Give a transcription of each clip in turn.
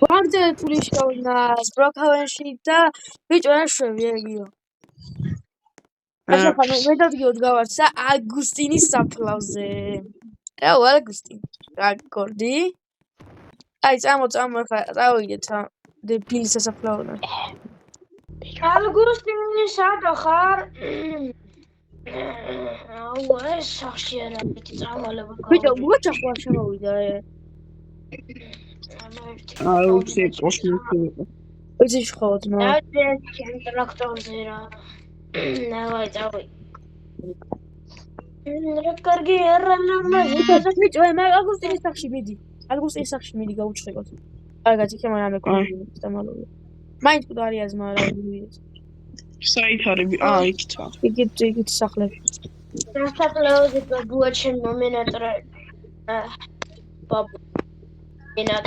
ვარდე თულიშოვნა ბროქავენში და ბიჭო ეშვები ეგიო. ახლა მე დავდგიოდ გავარცა აგუსტინის საფლავზე. რაო აგუსტინ. რა გორდი? აი წამო ხა წავიდეთ დებილის სასაფლაოდან. აგუსტინი სადო ხარ? აუ ეს სახშერა მეტი წამალება გავა. ბიჭო მოჩახვა შემოვიდა აუ შე კოსმოსი. იცი შეხოთ ნო. და ტრაქტორზე რა. ნავაი წავი. რა კარგი ერანა ბიჭო მე აგუსტინის სახში მიდი. აგუსტინის სახში მიდი გაუჩხეკოთ. კარგად იქ მე რამე კონდიციას დამალოვე. მაინც ყდარი აზმა რა ვიდეთ. საით არის? იქცა. იქით სახლები. სასაფლაოზე ბუაჩენ მომენატრა. ბაბუ. ენად.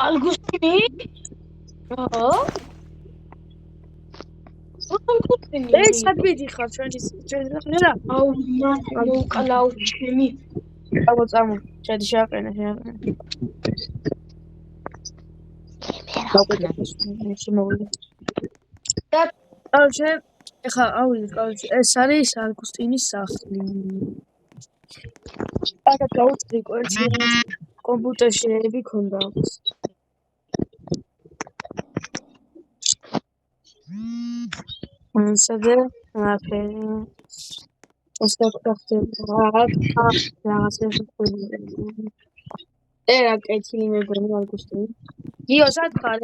აგუსტინი? ეს საბიდი ხარ ჩვენი სახლი რა? აუ მოკალაუ ჩემი. წამო შედი შეაყენე. და ეხა ავიდეთ ეს არის აგუსტინის სახლი. აკა გაუწრი კომპიუტერში ერები ქონდა აქვს. სად აფერი ეს დაქტორი რაღაცა რა კეთილი მეგონა აგუსტინი. გიო სად ხარ?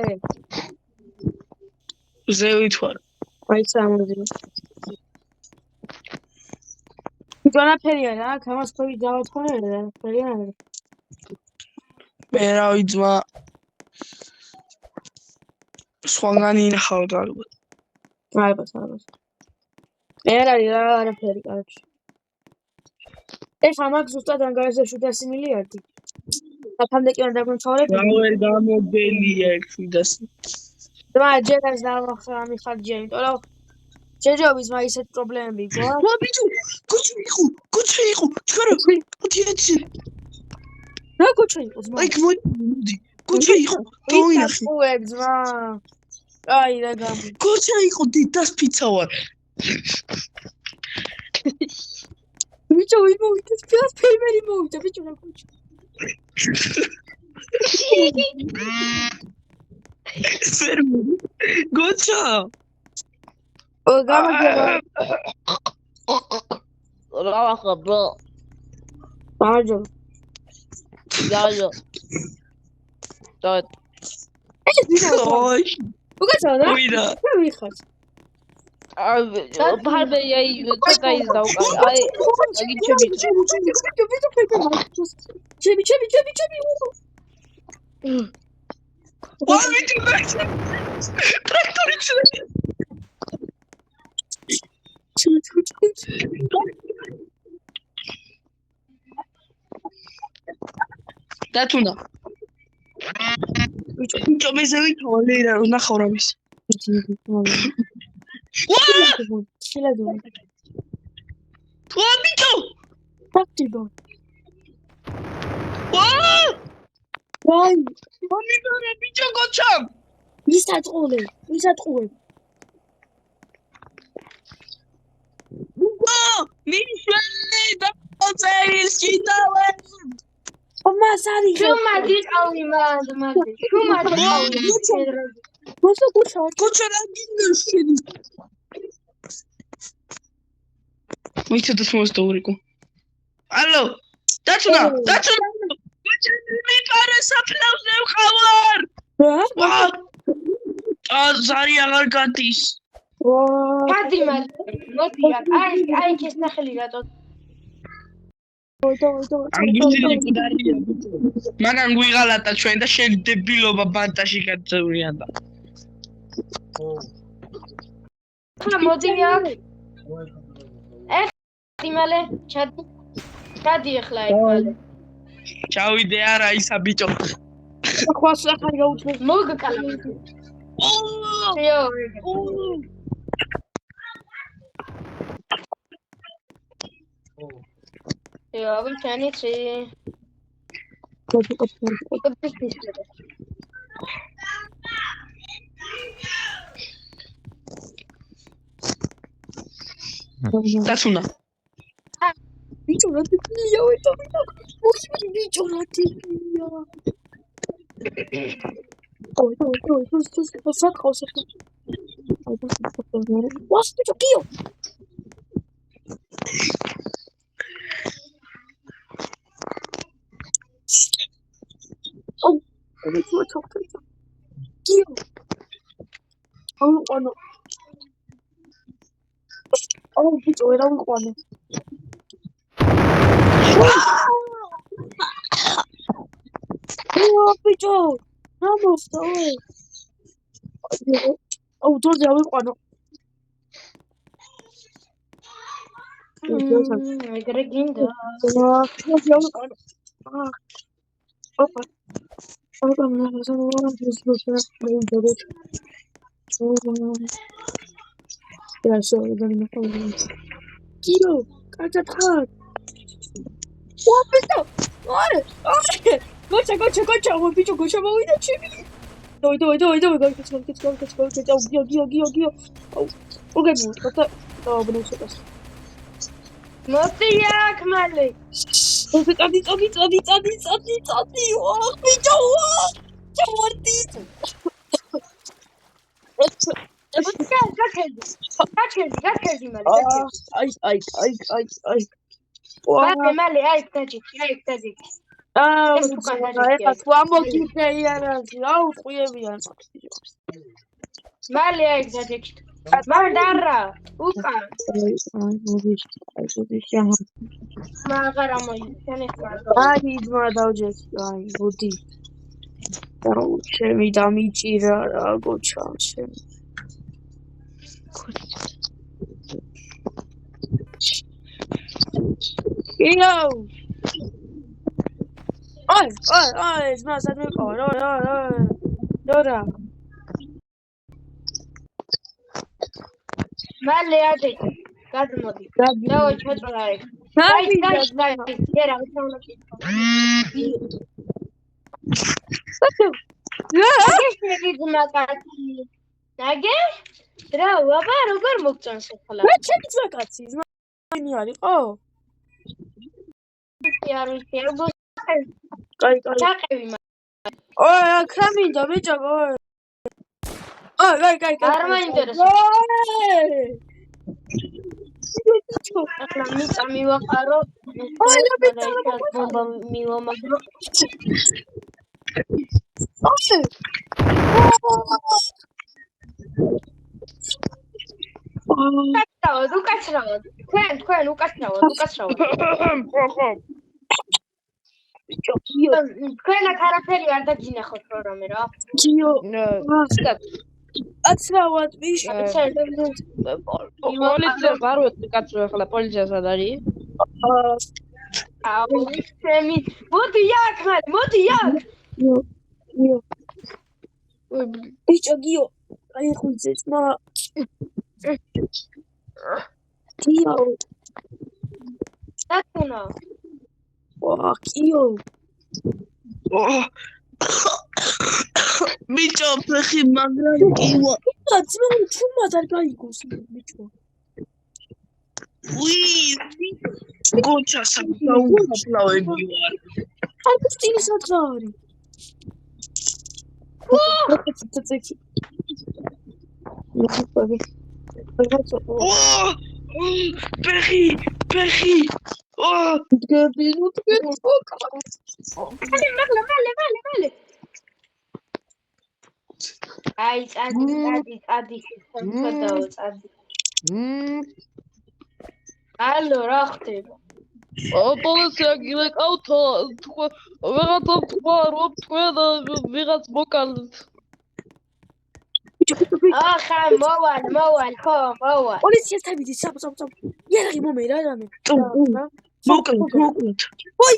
ზევით ვარ. აი სამოდი. ბიჭონა ფერია რა, გამას ხოი დავათხონე რა, ფერია. მე რა ვიძმა სხვაგანი ინახავ ალბათ. ალბათ. მე რა არაფერი კარგი. ეხა მაგ ზუსტად ანგარიშზე 700 მილიარდი. საფამდე კი უნდა დაგვემცხოვრები. რა გამოდელია 700. და ჯერას დავახსნა მიხარჯე, იმიტომ რომ ჯერჯერობით ისეთ პრობლემები გვაქვს. ვა ბიჭო, კუჩა იყო. ჩქარა. ოდიაცი. რა კუჩა იყო ძმა? აი მოდი. კუჩა იყო. დავინახე. უებ ძმა. აი რა გამი. კუჩა იყო დედას პიცა ვარ. ბიჭო იმოვიდა სპიას ფერმერი მოვიდა ბიჭო რა კუჩა. ფერმერი. კუჩა. გამაგება. რა ხა ბრო. აჯო. დაიო. ეს ვიღაცა. უგაცა რა? ვიდა. ვიხარ. ბარბეია ცოტა ის დავყავ. აი, აგიჩები. ჩემი. ვა ვიდი ტრაქტორი ჩნდა. დათუნა. ბიჭო მე ზევით ვარ რა ნახავ რა მის. შილადო. ვა ბიჭო. ფაქტიბო. ვა! ვაი, მომიდორე ბიჭო გოჩა. მისაწყულე. ვა! მიშველი და წერილს ჩიტავე. მომასარი. შუმადი ყავი მადმადი. შუმადი ყავი. მოსო გუშა. გოჩა რა გინდოშენი. მოიცადოს მოსდორიკო. ალო, დათუნა. მე პარე საფლავზე ვხავარ. რა? ზარი აღარ გადის. გადი მოდი აი ეს ნახელი რატო აგუსტინი კუდარია მაგან გვიღალატა ჩვენ და შენ დებილობა ბანტაში გაძევრიან და მოდი აქ იმალე ჩადი ახლა იმალე ჩავიდე არა ისა ბიჭო ხვალ ახალი გაუჩნე მოგკალა Io, Vincenzi. დაცუნა. ბიჭო რა თქია ვიტყვი. მოხი ბიჭო რა თქია. ой, საკყავს. ვას ბიჭო კიო. ო, ბიჭო ჩოქტი. კიო. აუყანო. აუ ბიჭო რა უყანო. ბიჭო რა მოსწო. აუ დორზე ავიყვანო. ეგრე გინდა. ოპა. ოპა კიო, კარგად ხარ? ვა ბიჭო. არა. გოჩა, ბიჭო, გოჩა მოვიდა ჩემი. დავი, გიო. უგები, ხოთა. ბნეშებას. მოდი აქ მალე. წადი. ვა ბიჭო, ვა. ჩავარდი. გაჩერდი მალე. აი. მალე, აი, დაჭი. ეხა თუ ამოგიხეიანაზი, აუ ტყუებიან. მალე აი დაჭი. მანდარა, უკან. მაგარა მოიწენე ხარ. აი ძმა დავჯექი, აი ბუდი. აუ ჩემი დამიჭირა რა გოჩა ჩემი. კიო. აი, ძმა სადმე ყავა, რა. მალე ადი, გადმოდი. დავი ჩოწრა ეგ. აი, ერა, ვთხოვნა. ნაგე? რა, აბა, როგორ მოგწონს ახლა? მე ჩემი ძმაკაცი, ზმანი არისო? კაი. ჩაყევი მაგ. ой, აქ რა მინდა ბიჭო, ой. კაი. არ მაინტერესებს. ახლა მიწა მივაყარო. ბომბა მივამაგრო. უკაცრავად. თქვენ უკაცრავად. ხო. თქვენად არაფერი არ დაგინახოთ რამე რა. კიო. აცრავად ბიჭო. პოლიცია გარვეთ კაცო ახლა პოლიცია სად არის? აუ ჩემი მოდი აქ. გიო. ბიჭო გიო. აი ხუძე ძმა. გიო. დაკუნა. ვა კიო. ბიჭო ფეხი მაგრამ კივა. ძმა თუმად არ გაიგოს ბიჭო. უი გოჩა საუბრობდი ვარ. აგვისტინი სათხარი. ცეცეცი. ფეხი. დგები. მალე. აი, წადი. წადი. ალო, რა ხდება? პოლიცია გილეკავთ ვიღაცა თქვა რომ თქვენ ვიღაც მოკალთ. ახლა მოვალ, ხო, მოვალ. პოლიციასთან მიდი, საბ. იარაღი მომერა რამე. მოკლედ. ой,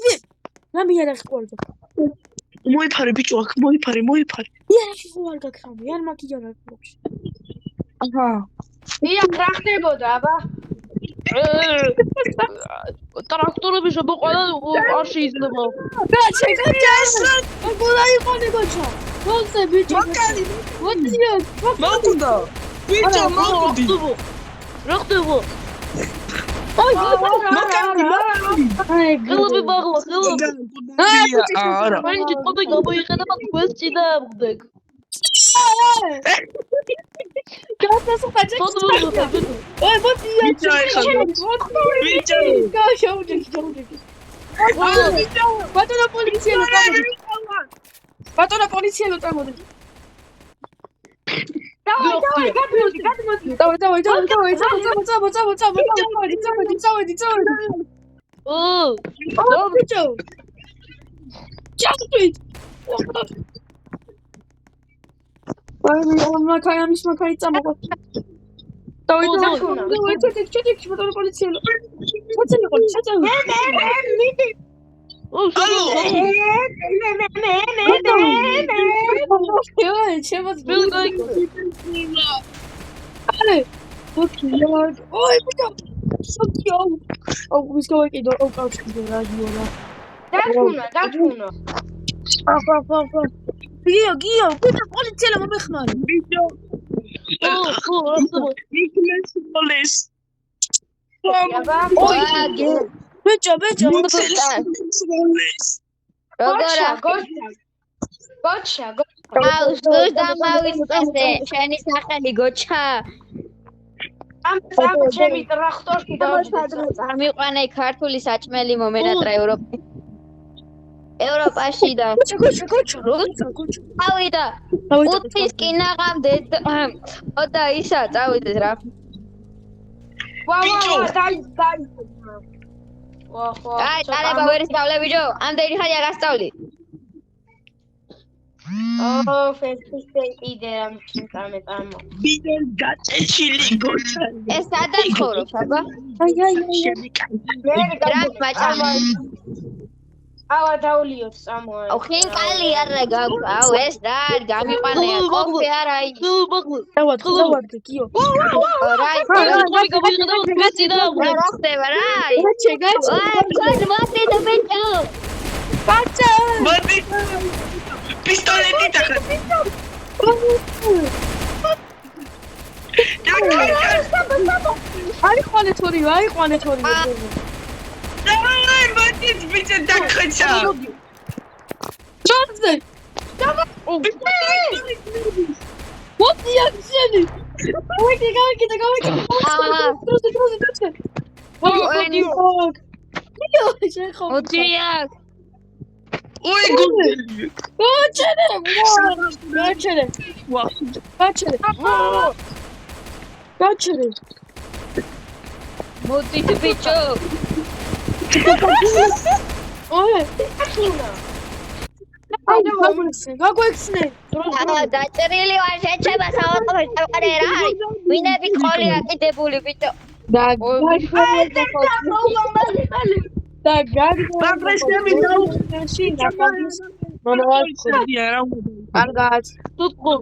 რამე იარაღი ყოლდა. მოიფარე ბიჭო, აქ მოიფარე. იარაღი ხო არ გაქრამე, არ მაქვს იარაღი. აჰა. ია, რა ხდებოდა, აბა? ტრაქტორები შემოყვანა არ შეიძლება. გაჩე გულა იყონი გოჩა გონზე ბიჭო მოდიო მოვდა ბიჭო მოვდი რა ხდება? აი ხელები ბაღლა, ხელები. არა მაინც ყოდი გამოიყენება თქვენს წინააღმდეგ. გასასო ხაჭე ой მოდიო ბიჭო ეხლა ბიჭო გაშაუჯექი ბატონო პოლიციელო წამოდი давай ბიჭო ჩაკუით აი მაქაი წამოყვა დავай ჩეკი ბატონო პოლიციელო ჩაწევი გიო, პოლიციელო მომეხმარი. ბიჭო, როგორა გოჩა აუ დამავიწყე შენი სახელი გოჩა ამ ჩემი ტრაქტორში წამიყვანე ქართული საჭმელი მომენატრა ევროპაში და ავიდა უთვის კინაღამდე ოდა ისა წავიდეთ რა აი წარება ვერ ისწავლე ბიჭო ამდენი ხანია გასწავლი ბიჭო გაწეჩილი გოჩა ეს სადაც ხორობ აბა რა მაჭამა ავა დაულიოთ წამოა აუ ხინკალი არა გაქვს აუ ეს რა გამიყვანეა კოფე არა იგი დავადგე გიო რაი გამოიყენება თქვენ წინააღმდეგ რა ხდება რა გაჩე აი მოდი და ბიჭო მოდი პისტოლეტი დახა აიყვანე თორი დავაი მოდი ბიჭო დახოჩა ჩანზე მოდი აქცენი გავიკიდე ოდიაკ ой გაჩერე მოდი ბიჭო გაგვექცნე დაჭრილი ვარ შეჩება საავადმყოფოში წავყარე რა არის ვინები ყოლი აკიდებული ბიჭო და გაგრესები დაუხეში ნაკადის მონოვარქი არა კარგად თუთხო